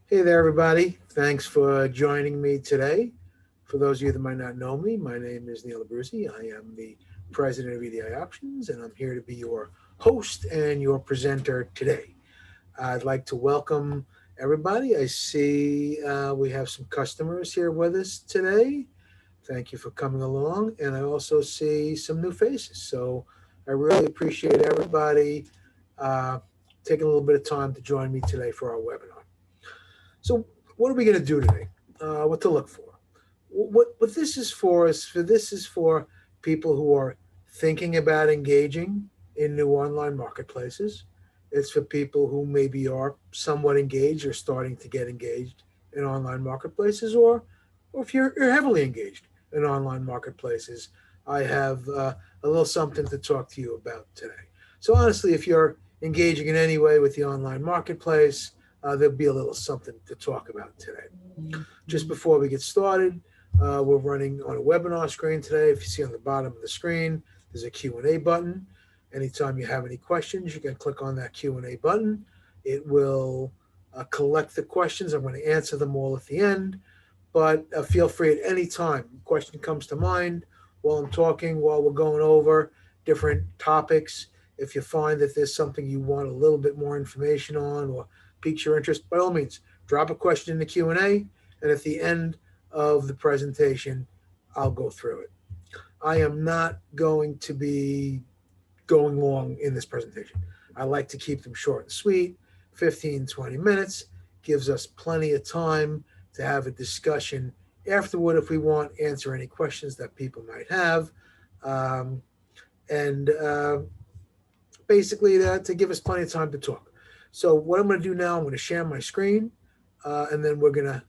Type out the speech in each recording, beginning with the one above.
Hey there, everybody. Thanks for joining me today. For those of you that might not know me, my name is Neil Abruzzi. I am the president of EDI Options, and I'm here to be your host and your presenter today. I'd like to welcome everybody. I see we have some customers here with us today. Thank you for coming along. And I also see some new faces. So I really appreciate everybody uh, taking a little bit of time to join me today for our webinar. So, what are we going to do today? What to look for? What this is for is for people who are thinking about engaging in new online marketplaces. It's for people who maybe are somewhat engaged or starting to get engaged in online marketplaces, or if you're heavily engaged in online marketplaces. I have a little something to talk to you about today. So honestly, if you're engaging in any way with the online marketplace, there'll be a little something to talk about today. Just before we get started, we're running on a webinar screen today. If you see on the bottom of the screen, there's a Q&A button. Anytime you have any questions, you can click on that Q&A button. It will collect the questions. I'm going to answer them all at the end, but feel free at any time. Question comes to mind while I'm talking, while we're going over different topics. If you find that there's something you want a little bit more information on or piques your interest, by all means, drop a question in the Q&A, and at the end of the presentation, I'll go through it. I am not going to be going long in this presentation. I like to keep them short and sweet. 15, 20 minutes gives us plenty of time to have a discussion afterward if we want, answer any questions that people might have. Um, and Basically to give us plenty of time to talk. So what I'm going to do now, I'm going to share my screen, and then we're gonna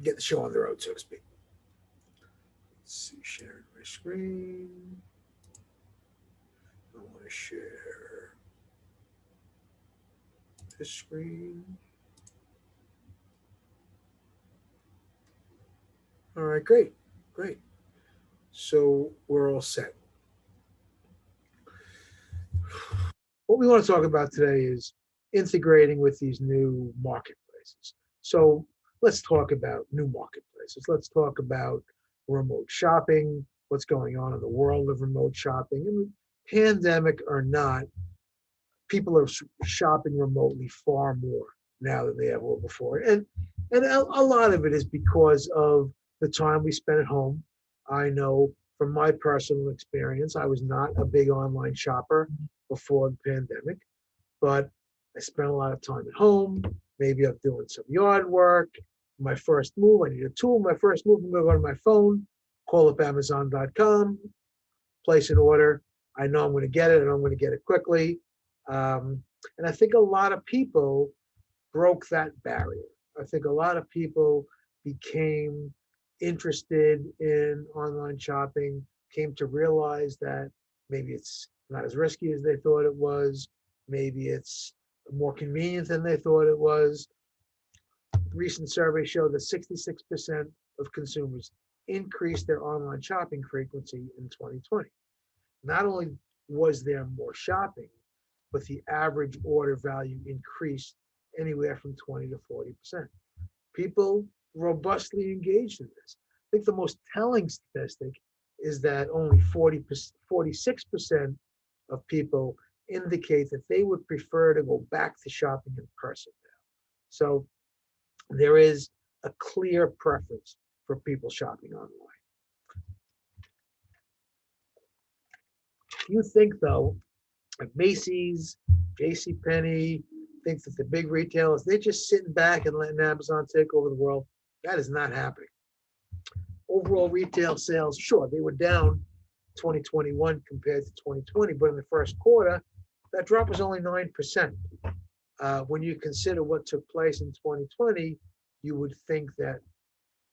get the show on the road, so to speak. Let's see, sharing my screen. I want to share this screen. All right, great, great. So we're all set. What we want to talk about today is integrating with these new marketplaces. So let's talk about new marketplaces. Let's talk about remote shopping, what's going on in the world of remote shopping. And pandemic or not, people are shopping remotely far more now than they ever were before. And a lot of it is because of the time we spend at home. I know from my personal experience, I was not a big online shopper before the pandemic, but I spent a lot of time at home. Maybe I'm doing some yard work. My first move, I need a tool. My first move, I'm going to go to my phone, call up Amazon.com, place an order. I know I'm going to get it, and I'm going to get it quickly. And I think a lot of people broke that barrier. I think a lot of people became interested in online shopping, came to realize that maybe it's not as risky as they thought it was, maybe it's more convenient than they thought it was. Recent surveys show that 66% of consumers increased their online shopping frequency in 2020. Not only was there more shopping, but the average order value increased anywhere from 20 to 40%. People robustly engaged in this. I think the most telling statistic is that only 46% of people indicate that they would prefer to go back to shopping in person now. So there is a clear preference for people shopping online. You think, though, like Macy's, JCPenney, think that the big retailers, they're just sitting back and letting Amazon take over the world. That is not happening. Overall retail sales, sure, they were down 2021 compared to 2020, but in the first quarter, that drop was only 9%. When you consider what took place in 2020, you would think that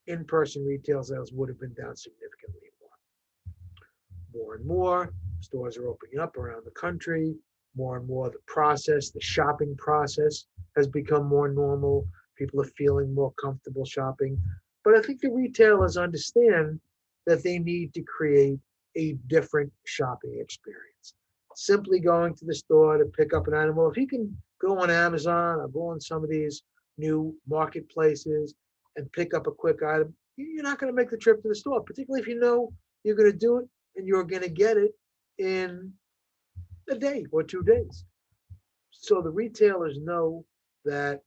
in-person retail sales would have been down significantly more. More and more stores are opening up around the country. More and more, the shopping process has become more normal. People are feeling more comfortable shopping. But I think the retailers understand that they need to create a different shopping experience. Simply going to the store to pick up an item. Well, if you can go on Amazon or go on some of these new marketplaces and pick up a quick item, you're not going to make the trip to the store, particularly if you know you're going to do it and you're going to get it in a day or 2 days. So the retailers know that,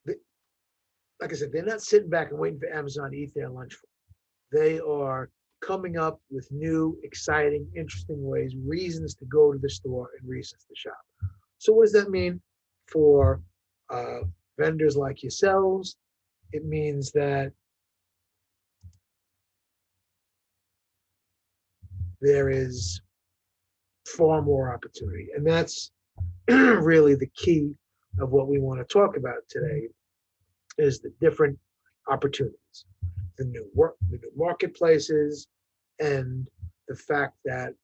like I said, they're not sitting back and waiting for Amazon to eat their lunch for. They are coming up with new, exciting, interesting ways, reasons to go to the store and reasons to shop. So what does that mean for uh, vendors like yourselves? It means that there is far more opportunity. And that's really the key of what we want to talk about today is the different opportunities, the new marketplaces, and the fact that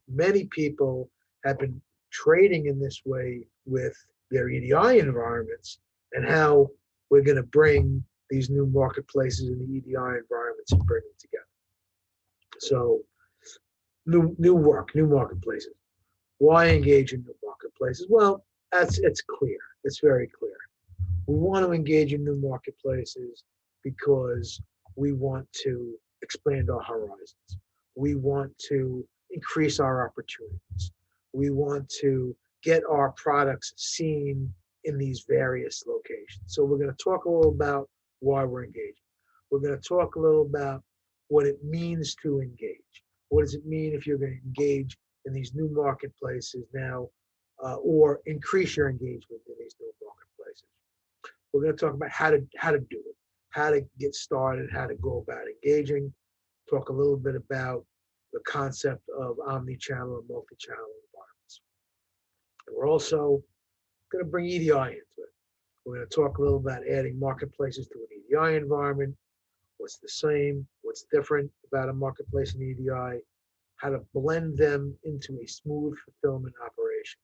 many people have been trading in this way with their EDI environments, and how we're going to bring these new marketplaces and the EDI environments and bring them together. So new marketplaces. Why engage in new marketplaces? Well, it's clear. It's very clear. We want to engage in new marketplaces because we want to expand our horizons. We want to increase our opportunities. We want to get our products seen in these various locations. So we're going to talk a little about why we're engaging. We're going to talk a little about what it means to engage. What does it mean if you're going to engage in these new marketplaces now, or increase your engagement in these new marketplaces? We're going to talk about how to do it, how to get started, how to go about engaging. Talk a little bit about the concept of omni-channel and multi-channel environments. And we're also going to bring EDI into it. We're going to talk a little about adding marketplaces to an EDI environment. What's the same? What's different about a marketplace and EDI? How to blend them into a smooth fulfillment operation.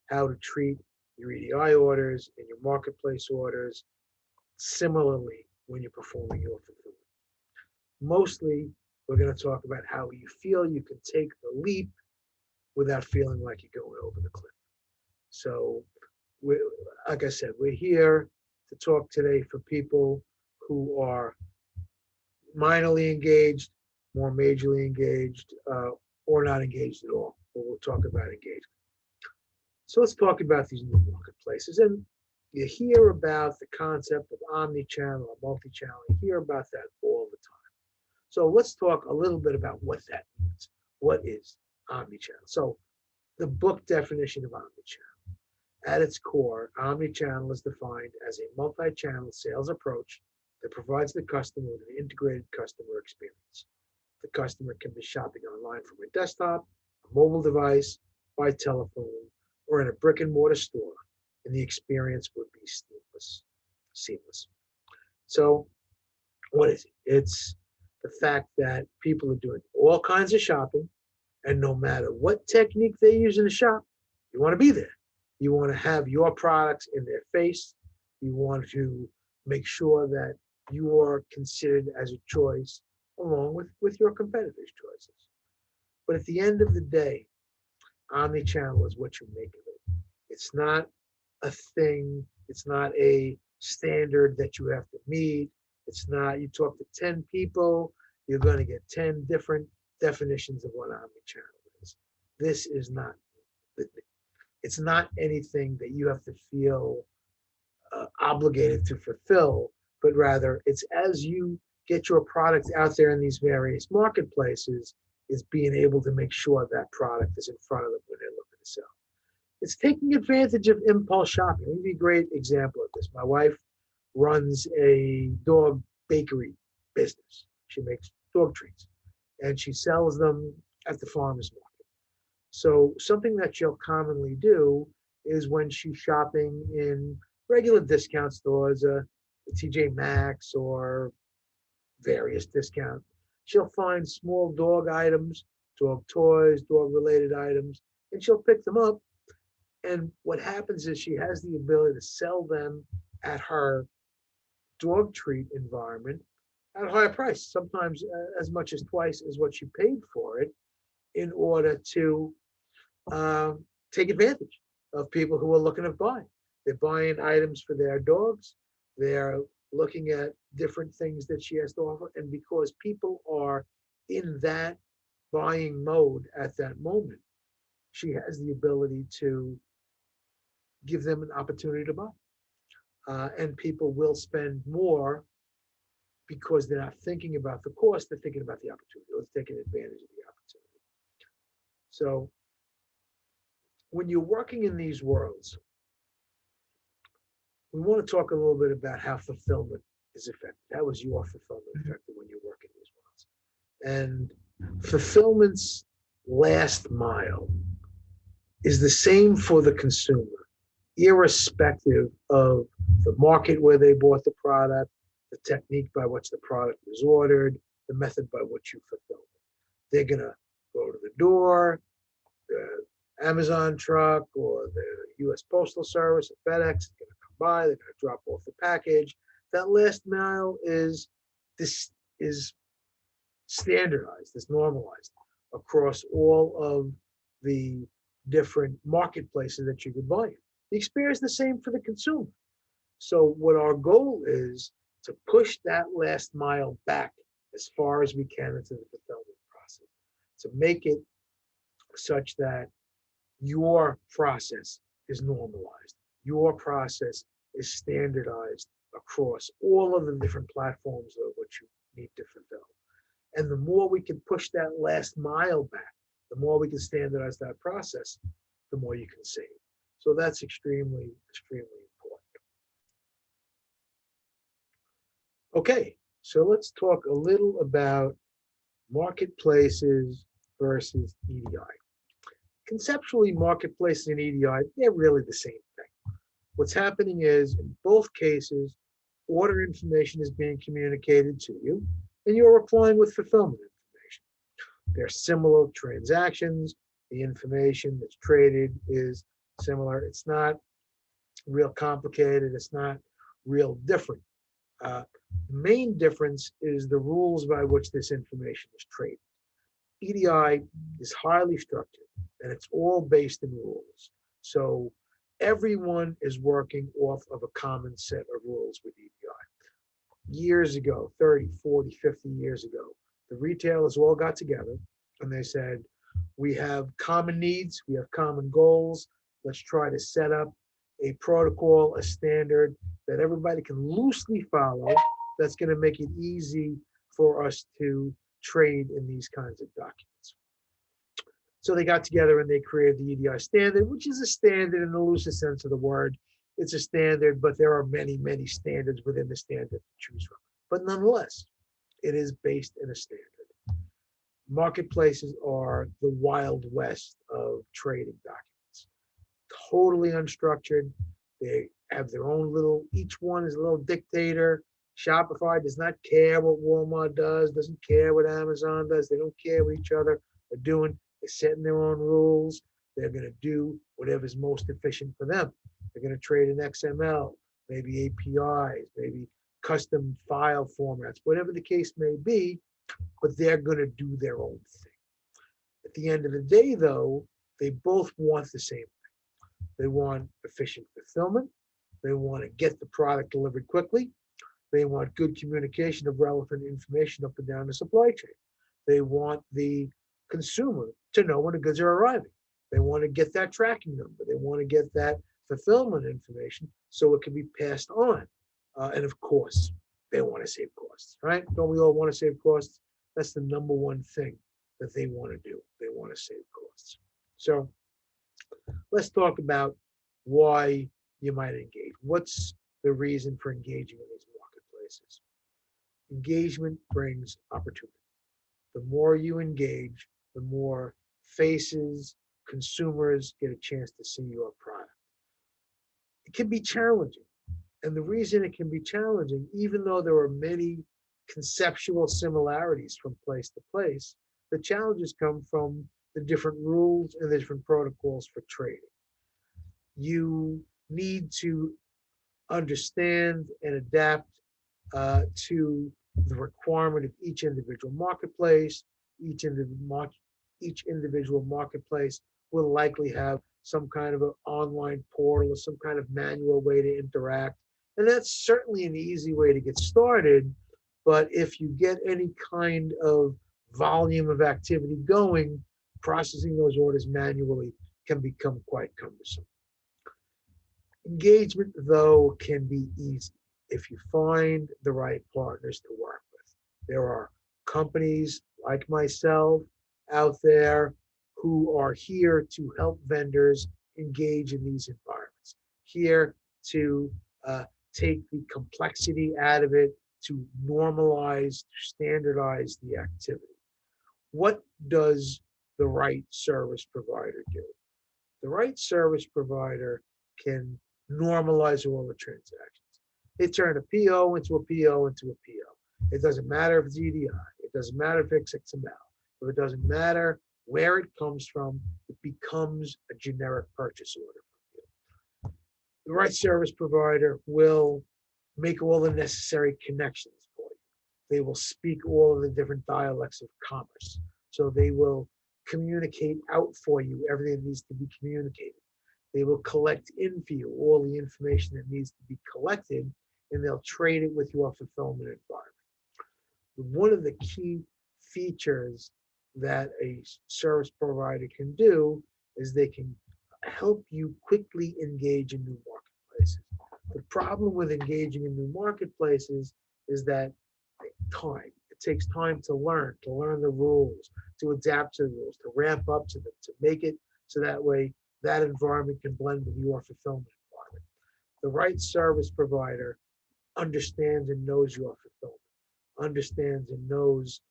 How to treat your EDI orders and your marketplace orders similarly when you're performing your fulfillment. Mostly, we're going to talk about how you feel you can take the leap without feeling like you're going over the cliff. So, like I said, we're here to talk today for people who are minorly engaged, more majorly engaged, or not engaged at all. But we'll talk about engagement. So let's talk about these new marketplaces. And you hear about the concept of omni-channel or multi-channel. You hear about that all the time. So let's talk a little bit about what that means. What is omni-channel? So the book definition of omni-channel. At its core, omni-channel is defined as a multi-channel sales approach that provides the customer with an integrated customer experience. The customer can be shopping online from a desktop, a mobile device, by telephone, or in a brick and mortar store, and the experience would be seamless. So what is it? It's the fact that people are doing all kinds of shopping, and no matter what technique they use in the shop, you want to be there. You want to have your products in their face. You want to make sure that you are considered as a choice along with your competitors' choices. But at the end of the day, omni-channel is what you make of it. It's not a thing. It's not a standard that you have to meet. It's not, you talk to 10 people, you're going to get 10 different definitions of what omni-channel is. This is not, it's not anything that you have to feel obligated to fulfill, but rather it's as you get your product out there in these various marketplaces, is being able to make sure that product is in front of them when they're looking to sell. It's taking advantage of impulse shopping. Let me give you a great example of this. My wife runs a dog bakery business. She makes dog treats and she sells them at the farmer's market. So something that she'll commonly do is when she's shopping in regular discount stores, TJ Maxx or various discount, she'll find small dog items, dog toys, dog related items, and she'll pick them up. And what happens is she has the ability to sell them at her dog treat environment at a higher price, sometimes as much as twice as what she paid for it, in order to take advantage of people who are looking to buy. They're buying items for their dogs. They're looking at different things that she has to offer. And because people are in that buying mode at that moment, she has the ability to give them an opportunity to buy. And people will spend more because they're not thinking about the cost, they're thinking about the opportunity. Let's take advantage of the opportunity. So when you're working in these worlds, we want to talk a little bit about how fulfillment is affected. How is your fulfillment affected when you work in these worlds? And fulfillment's last mile is the same for the consumer, irrespective of the market where they bought the product, the technique by which the product was ordered, the method by which you fulfill it. They're going to go to the door, the Amazon truck or the U.S. Postal Service or FedEx is going to come by. They're going to drop off the package. That last mile is standardized, is normalized across all of the different marketplaces that you could buy in. The experience is the same for the consumer. So what our goal is to push that last mile back as far as we can into the fulfillment process, to make it such that your process is normalized, your process is standardized across all of the different platforms of what you need to fulfill. And the more we can push that last mile back, the more we can standardize that process, the more you can save. So that's extremely, extremely important. Okay, so let's talk a little about marketplaces versus EDI. Conceptually, marketplaces and EDI, they're really the same thing. What's happening is, in both cases, order information is being communicated to you, and you're replying with fulfillment information. They're similar transactions. The information that's traded is similar. It's not real complicated. It's not real different. The main difference is the rules by which this information is traded. EDI is highly structured, and it's all based in rules. So everyone is working off of a common set of rules with EDI. Years ago, 30, 40, 50 years ago, the retailers all got together and they said, we have common needs, we have common goals. Let's try to set up a protocol, a standard that everybody can loosely follow. That's going to make it easy for us to trade in these kinds of documents. So they got together and they created the EDI standard, which is a standard in the loosest sense of the word. It's a standard, but there are many, many standards within the standard to choose from. But nonetheless, it is based in a standard. Marketplaces are the Wild West of trading documents. Totally unstructured. They have their own little, each one is a little dictator. Shopify does not care what Walmart does, doesn't care what Amazon does. They don't care what each other are doing. They're setting their own rules. They're going to do whatever's most efficient for them. They're going to trade in XML, maybe APIs, maybe custom file formats, whatever the case may be, but they're going to do their own thing. At the end of the day, though, they both want the same thing. They want efficient fulfillment. They want to get the product delivered quickly. They want good communication of relevant information up and down the supply chain. They want the consumer to know when the goods are arriving. They want to get that tracking number. They want to get that fulfillment information so it can be passed on. And of course, they want to save costs, right? Don't we all want to save costs? That's the number one thing that they want to do. They want to save costs. So let's talk about why you might engage. What's the reason for engaging in these marketplaces? Engagement brings opportunity. The more you engage, the more faces, consumers get a chance to see your product. It can be challenging. And the reason it can be challenging, even though there are many conceptual similarities from place to place, the challenges come from the different rules and the different protocols for trading. You need to understand and adapt to the requirement of each individual marketplace. Each individual marketplace will likely have some kind of an online portal or some kind of manual way to interact. And that's certainly an easy way to get started. But if you get any kind of volume of activity going, processing those orders manually can become quite cumbersome. Engagement, though, can be easy if you find the right partners to work with. There are companies like myself out there who are here to help vendors engage in these environments, here to take the complexity out of it, to normalize, to standardize the activity. What does the right service provider do? The right service provider can normalize all the transactions. They turn a PO into a PO into a PO. It doesn't matter if it's EDI. It doesn't matter if it's XML. If it doesn't matter where it comes from, it becomes a generic purchase order from you. The right service provider will make all the necessary connections for you. They will speak all of the different dialects of commerce. So they will communicate out for you everything that needs to be communicated. They will collect in for you all the information that needs to be collected, and they'll trade it with your fulfillment environment. One of the key features that a service provider can do is they can help you quickly engage in new marketplaces. The problem with engaging in new marketplaces is that time. It takes time to learn the rules, to adapt to the rules, to ramp up to them, to make it so that way that environment can blend with your fulfillment environment. The right service provider understands and knows your fulfillment, understands and knows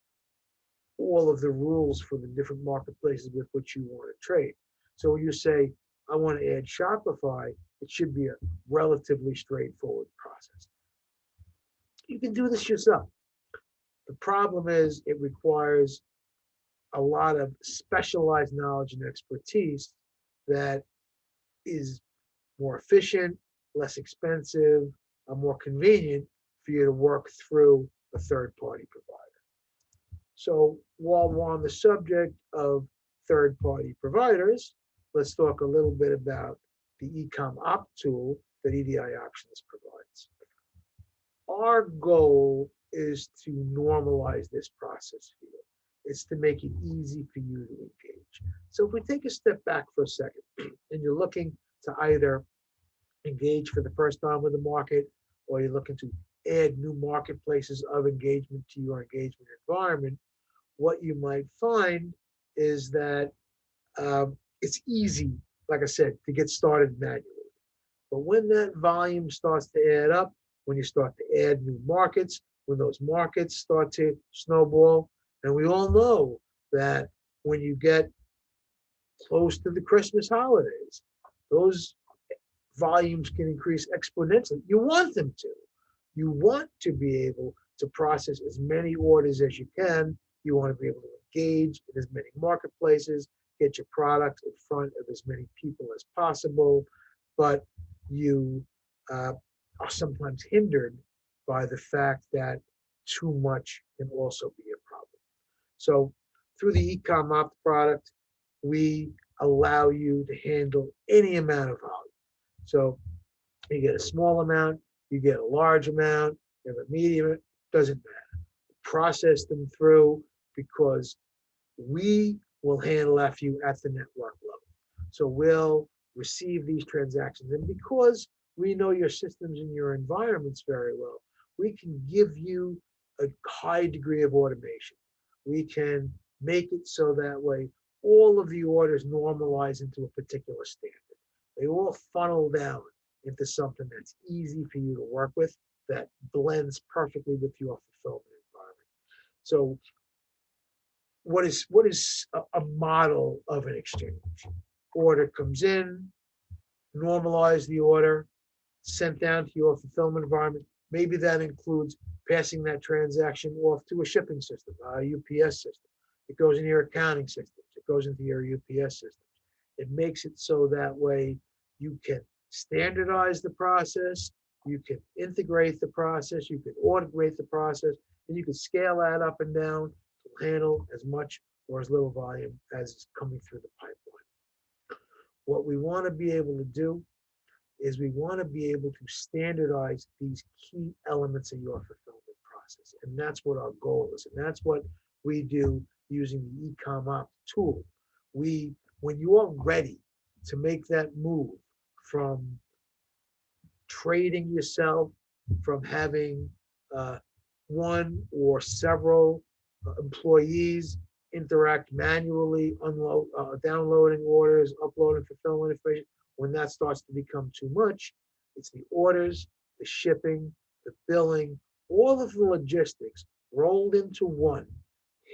all of the rules for the different marketplaces with which you want to trade. So when you say, I want to add Shopify, it should be a relatively straightforward process. You can do this yourself. The problem is it requires a lot of specialized knowledge and expertise that is more efficient, less expensive, more convenient for you to work through a third-party provider. So while we're on the subject of third-party providers, let's talk a little bit about the eCom Opt tool that EDI Options provides. Our goal is to normalize this process for you. It's to make it easy for you to engage. So if we take a step back for a second and you're looking to either engage for the first time with the market, or you're looking to add new marketplaces of engagement to your engagement environment, what you might find is that it's easy, like I said, to get started manually. But when that volume starts to add up, when you start to add new markets, when those markets start to snowball, and we all know that when you get close to the Christmas holidays, those volumes can increase exponentially. You want them to. You want to be able to process as many orders as you can. You want to be able to engage in as many marketplaces, get your product in front of as many people as possible, but you are sometimes hindered by the fact that too much can also be a problem. So through the eCom Opt product, we allow you to handle any amount of volume. So you get a small amount, you get a large amount, you have a medium, it doesn't matter. Process them through because we will handle that for you at the network level. So we'll receive these transactions. And because we know your systems and your environments very well, we can give you a high degree of automation. We can make it so that way all of the orders normalize into a particular standard. They all funnel down into something that's easy for you to work with, that blends perfectly with your fulfillment environment. So what is a model of an exchange? Order comes in, normalize the order, sent down to your fulfillment environment. Maybe that includes passing that transaction off to a shipping system, a UPS system. It goes into your accounting systems. It goes into your UPS systems. It makes it so that way you can standardize the process, you can integrate the process, you can automate the process, and you can scale that up and down to handle as much or as little volume as is coming through the pipeline. What we want to be able to do is we want to be able to standardize these key elements of your fulfillment process. And that's what our goal is. And that's what we do using the eCommerce tool. When you are ready to make that move from trading yourself, from having uh, one or several employees interact manually, downloading orders, uploading fulfillment information. When that starts to become too much, it's the orders, the shipping, the billing, all of the logistics rolled into one,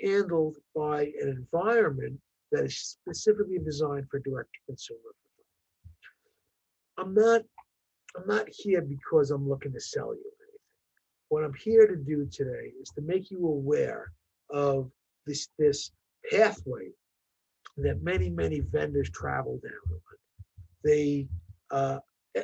handled by an environment that is specifically designed for direct to consumer. I'm not I'm not here because I'm looking to sell you anything. What I'm here to do today is to make you aware of this pathway that many vendors travel down. They uh,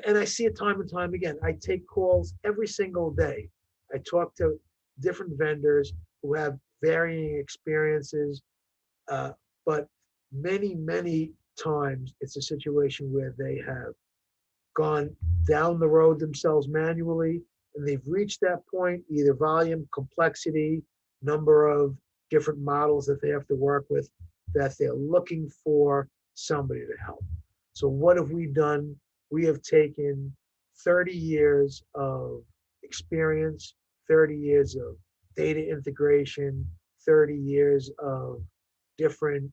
and I see it time and time again. I take calls every single day. I talk to different vendors who have varying experiences, uh, but many times it's a situation where they have gone down the road themselves manually, and they've reached that point, either volume, complexity, number of different models that they have to work with, that they're looking for somebody to help. So what have we done? We have taken 30 years of experience, 30 years of data integration, 30 years of different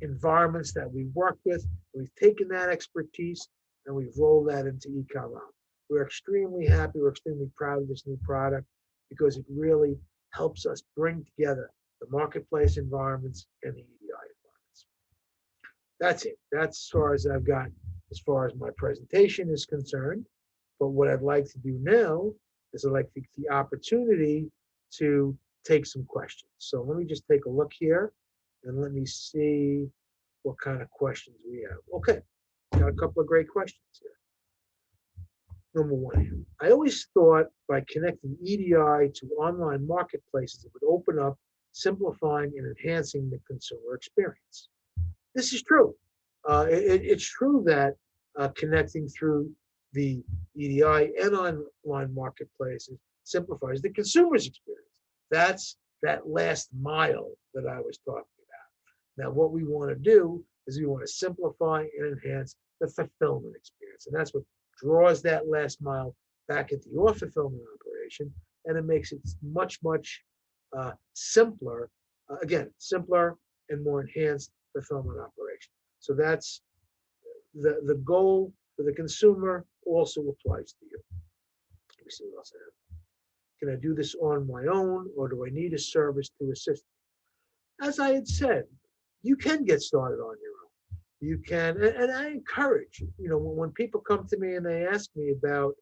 environments that we work with. We've taken that expertise and we've rolled that into eCommerce. We're extremely happy. We're extremely proud of this new product because it really helps us bring together the marketplace environments and the EDI environments. That's it. That's as far as I've got as far as my presentation is concerned. But what I'd like to do now is I'd like to take the opportunity to take some questions. So let me just take a look here and let me see what kind of questions we have. Okay, got a couple of great questions here. Number one, I always thought by connecting EDI to online marketplaces, it would open up, simplifying and enhancing the consumer experience. This is true. It's true that connecting through the EDI and online marketplaces simplifies the consumer's experience. That's that last mile that I was talking about. Now, what we want to do is we want to simplify and enhance the fulfillment experience. And that's what draws that last mile back into your fulfillment operation. And it makes it much simpler, again, simpler and more enhanced fulfillment operation. So that's the goal for the consumer also applies to you. Let me see what else I have. Can I do this on my own or do I need a service to assist me? As I had said, you can get started on your own. You can, and I encourage, when people come to me and they ask me about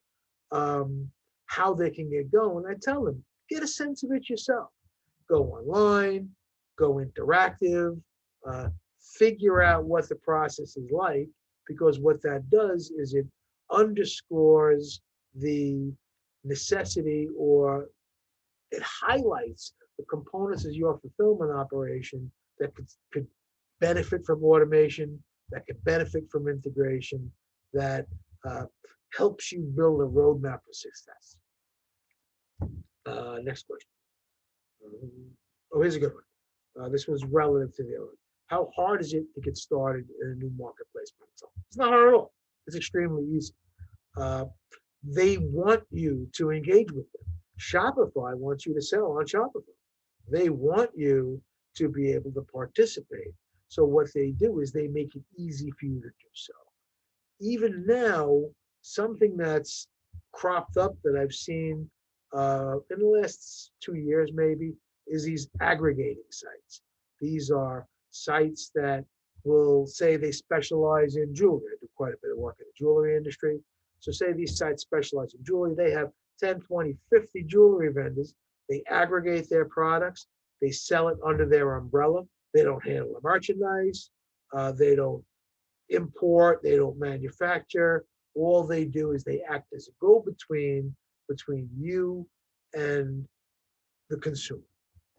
how they can get going, I tell them, get a sense of it yourself. Go online, go interactive, uh, figure out what the process is like, because what that does is it underscores the necessity, or it highlights the components of your fulfillment operation that could benefit from automation, that could benefit from integration, that uh, helps you build a roadmap for success. Next question. Oh, here's a good one. This was relative to the other one. How hard is it to get started in a new marketplace by itself? It's not hard at all. It's extremely easy. Uh, they want you to engage with them. Shopify wants you to sell on Shopify. They want you to be able to participate. So what they do is they make it easy for you to do so. Even now, something that's cropped up that I've seen in the last 2 years maybe is these aggregating sites. These are sites that will say they specialize in jewelry. I do quite a bit of work in the jewelry industry. So say these sites specialize in jewelry. They have 10, 20, 50 jewelry vendors. They aggregate their products. They sell it under their umbrella. They don't handle the merchandise. They don't import. They don't manufacture. All they do is they act as a go-between between you and the consumer.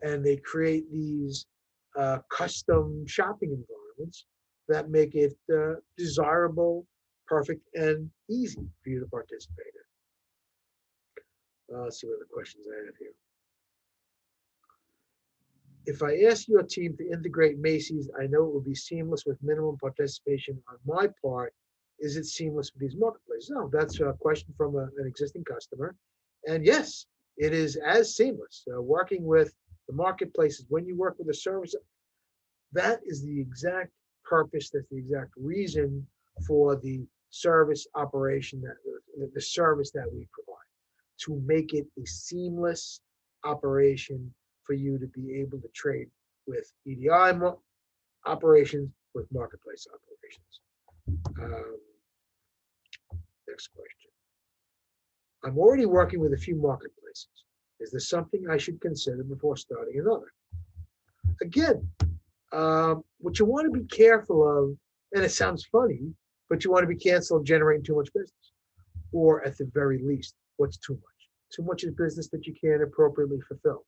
And they create these custom shopping environments that make it desirable, perfect and easy for you to participate in. Let's see what other questions I have here. If I ask your team to integrate Macy's, I know it will be seamless with minimum participation on my part. Is it seamless with these marketplaces? No, that's a question from an existing customer. And yes, it is as seamless. Working with the marketplaces, when you work with a service, that is the exact purpose, that's the exact reason for the service operation, that the service that we provide, to make it a seamless operation for you to be able to trade with EDI operations, with marketplace operations. Next question. I'm already working with a few marketplaces. Is there something I should consider before starting another? Again, what you want to be careful of, and it sounds funny, but you want to be careful of generating too much business. Or at the very least, what's too much? Too much is business that you can't appropriately fulfill.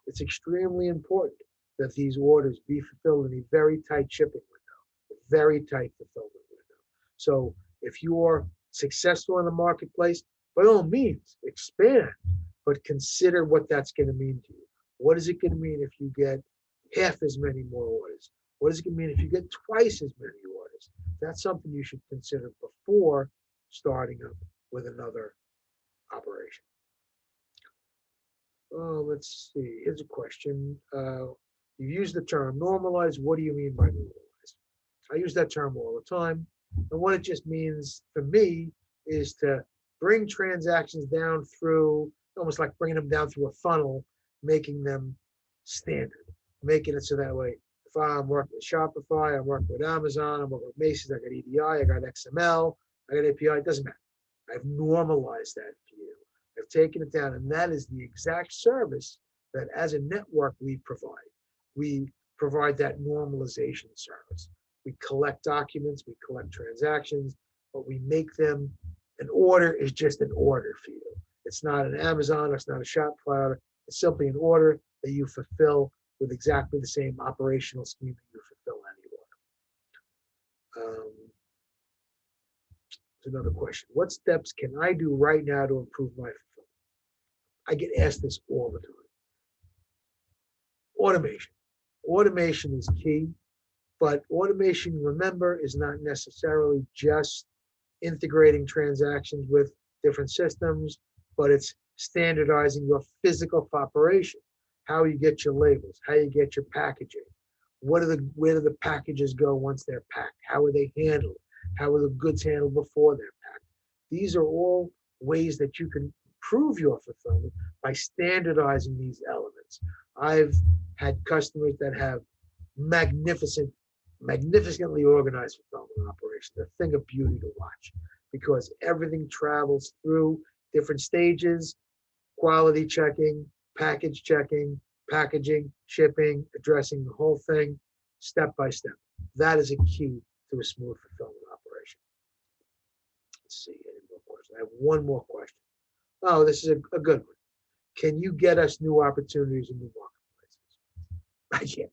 It's extremely important that these orders be fulfilled in a very tight shipping window, a very tight fulfillment window. So if you're successful in the marketplace, by all means, expand, but consider what that's going to mean to you. What is it going to mean if you get half as many more orders? What is it going to mean if you get twice as many orders? That's something you should consider before starting up with another operation. Let's see. Here's a question. You use the term normalize. What do you mean by normalize? I use that term all the time. And what it just means for me is to bring transactions down through, almost like bringing them down through a funnel, making them standard, making it so that way, if I'm working with Shopify, I'm working with Amazon, I'm working with Macy's, I got EDI, I got XML, I got API, it doesn't matter. I've normalized that for you. I've taken it down, and that is the exact service that as a network we provide. We provide that normalization service. We collect documents, we collect transactions, but we make them, an order is just an order for you. It's not an Amazon, it's not a Shopify, it's simply an order that you fulfill with exactly the same operational scheme that you fulfill any order. There's another question. What steps can I do right now to improve my fulfillment? I get asked this all the time. Automation. Automation is key, but automation, remember, is not necessarily just integrating transactions with different systems, but it's standardizing your physical operation, how you get your labels, how you get your packaging, where do the packages go once they're packed, how are they handled, how are the goods handled before they're packed. These are all ways that you can improve your fulfillment by standardizing these elements. I've had customers that have magnificently organized fulfillment operations, a thing of beauty to watch, because everything travels through different stages: quality checking, package checking, packaging, shipping, addressing the whole thing step by step. That is a key to a smooth fulfillment operation. Let's see, any more questions? I have one more question. Oh, this is a good one. Can you get us new opportunities in new marketplaces? I can't.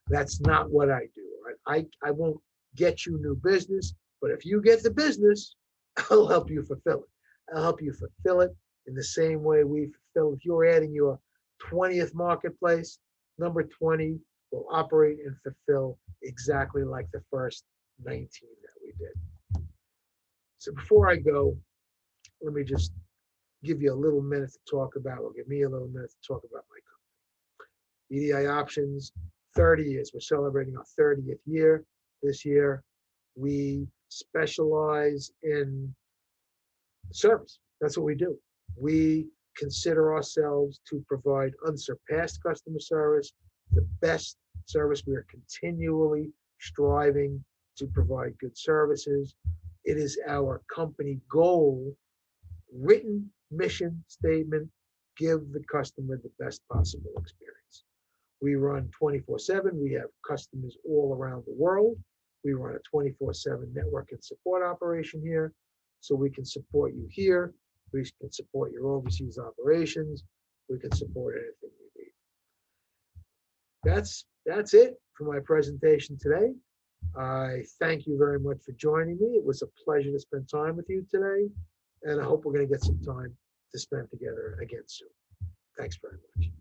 That's not what I do. I won't get you new business, but if you get the business, I'll help you fulfill it. I'll help you fulfill it in the same way we fulfill. If you're adding your 20th marketplace, number 20 will operate and fulfill exactly like the first 19 that we did. So before I go, let me just give you a little minute to talk about, or give me a little minute to talk about my company. EDI Options, 30 years. We're celebrating our 30th year this year. We specialize in service. That's what we do. We consider ourselves to provide unsurpassed customer service, the best service. We are continually striving to provide good services. It is our company goal, written mission statement: give the customer the best possible experience. We run 24/7. We have customers all around the world. We run a 24/7 network and support operation here, so we can support you here. We can support your overseas operations. We can support anything you need. That's it for my presentation today. I thank you very much for joining me. It was a pleasure to spend time with you today, and I hope we're going to get some time to spend together again soon. Thanks very much.